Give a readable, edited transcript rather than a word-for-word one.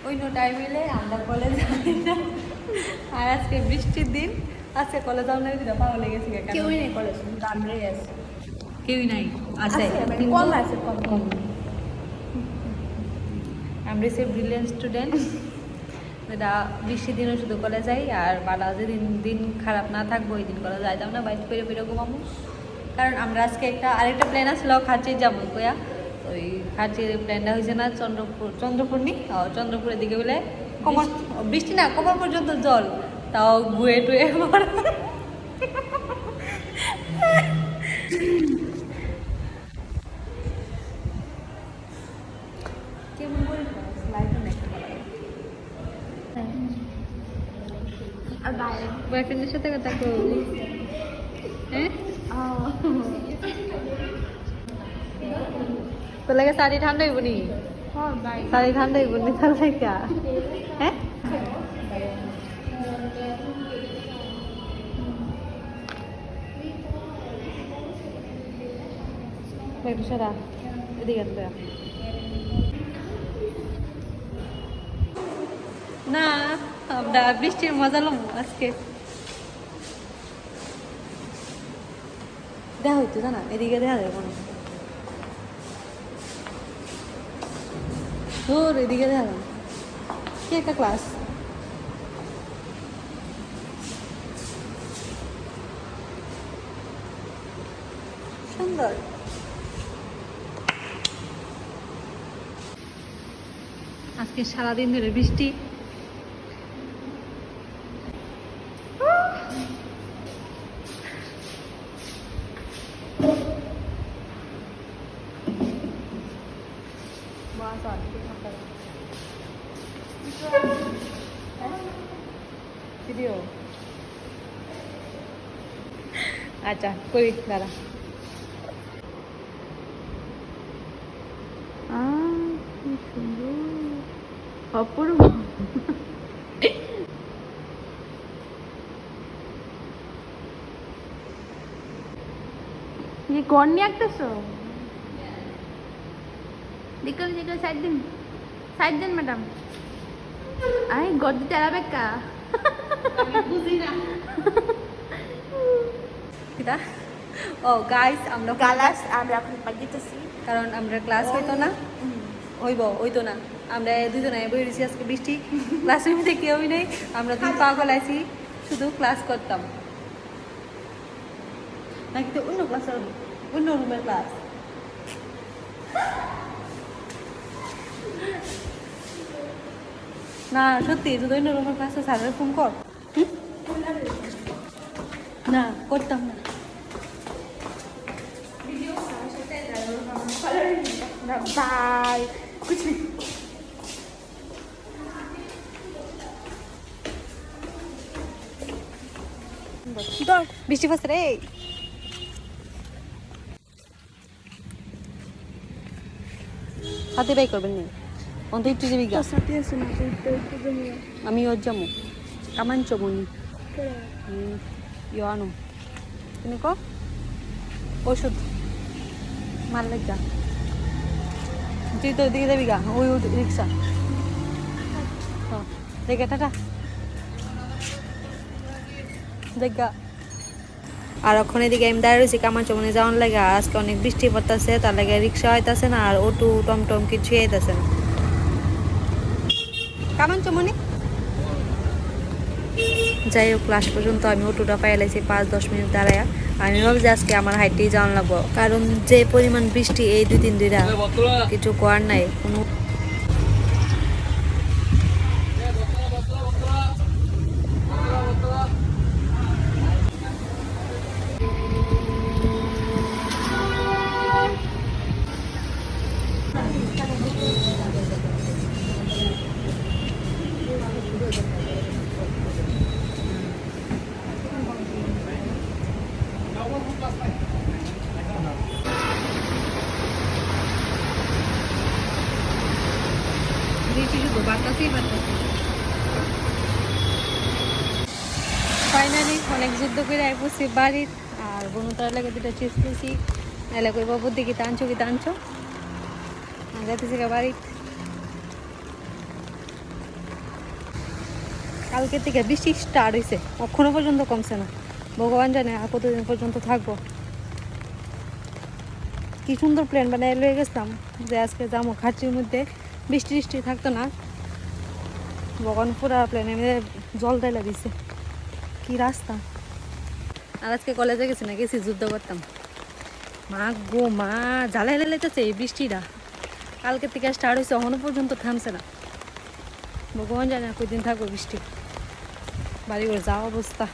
অন্য টাইমে আমরা কলেজ যাই না। আর আজকে বৃষ্টির দিন, আজকে কলেজ আমরা পাওয়া লেগেছি। কেউই নেই কলেজ, আমরাই আছি। কেউই নাই, আছে মানে কম আছে, কম কম। আমরা সে ব্রিলিয়েন্ট স্টুডেন্ট, এটা বৃষ্টির দিনও শুধু কলেজ যাই। আর বালা যেদিন দিন খারাপ না থাকবো ওই দিন কলেজ যাইতাম না, বাইরে ফিরে ফিরে ঘুমাবো। কারণ আমরা আজকে আরেকটা প্ল্যান আসলো খাঁচির যাবো কয়া। ওই খাঁচির প্ল্যানটা হয়েছে না চন্দ্রপুরের দিকে বলে কমর বৃষ্টি না, কমর পর্যন্ত জল, তাও গুয়ে টুয়ে কেমন করে লাইটও নেই। আর বাইরে বয়ফ্রেন্ডের সাথে কথা কো, হ্যাঁ তো লাগে শাড়ি ঠান্ডা হইব নি, শাড়ি ঠান্ডা হইব নি তার লাগা, হ্যাঁ একটু সারা এদিকে না, আমরা বৃষ্টির মজা লম আজকে। দেখা হইতো জানা, এদিকে দেখা যাবে না, তোর এদিকে দেখা যাবে কি একটা ক্লাস। সুন্দর আজকে সারাদিন ধরে বৃষ্টি। ভিডিও আচ্ছা করি দাঁড়া। কি সুন্দর অপূর্ব। ये कौन नहीं आगतेছো दिक्कत दिक्कत साइड दिन मैडम आई गड्डी तेरा बेका बुझी ना কিটা ও গাইস আমরা ক্লাস আমরা এখন পাইতেছি কারণ আমরা ক্লাস হইতো না, হইতো না, আমরা দুজনে বই রয়েছি আজকে বৃষ্টি, ক্লাসের মধ্যে কেউই নেই, আমরা দুই পাগল আছি, শুধু ক্লাস করতাম নাকি তো অন্য ক্লাসের অন্য রুমের ক্লাস। না সত্যি যদি অন্য রুমের ক্লাসে স্যারের ফোন কর, না করতাম না। बाय कुछ नहीं বৃষ্টি পড়ছে রে, সাথে বাই করবেন নি অন্ত একটু যাবি গা, साथी আছে না তো আমি ওর যাবো কামান চমনি আনো তুমি ক ওষুধ মার লাগা, তুই তো ওইদিকে যাবি গা, ওই রিক্সা দেখে টাটা দেখা। আর ওখানে এদিকে আমি দাঁড়িয়ে রয়েছি কামান চমনে যাওয়ার লাগে, আজকে অনেক বৃষ্টি পড়তেছে, তার লাগে রিক্সা হইতেছে না, আর অটো টমটম কিছু আইতেছে না। কামান চমনে যাই হোক লাস্ট পর্যন্ত আমি অটোটা পাইলাইছি 5-10 মিনিট দাঁড়ায়। আমি ভাবছি আজকে আমার হাইটেই যাওয়ান লাগবো, কারণ যে পরিমাণ বৃষ্টি এই 2-3 দিন কিছু করার নাই কোনো। শুধু বাতাসেই বাতাস। ফাইনালি অনেক যুদ্ধ করে আসছি বাড়ির, আর বনুতার লাগে দুটো চিপস পেয়েছি, এলাকা কই বাবুর দিকে টানছো কি টানছো, যাইতেছি বাড়ি। কালকে থেকে বৃষ্টি স্টার্ট হয়েছে, এখনো পর্যন্ত কমছে না। ভগবান জানে আর কতদিন পর্যন্ত থাকবো। কি সুন্দর প্ল্যান বানায় লয়ে গেছিলাম যে আজকে যাবো ঘাটটির মধ্যে, বৃষ্টি টিষ্টি থাকতো না। ভগবান পুরা প্ল্যানে জল ঢেলে দিছে। কি রাস্তা। আর আজকে কলেজে গেছি না, গেছি যুদ্ধ করতাম। মা গো মা, জ্বালাই লেগেছে এই বৃষ্টিটা। কালকে থেকে স্টার্ট হয়েছে, এখনো পর্যন্ত থামছে না। ভগবান জানে কয়দিন থাকবো বৃষ্টি। বাড়ি করে যাওয়া অবস্থা।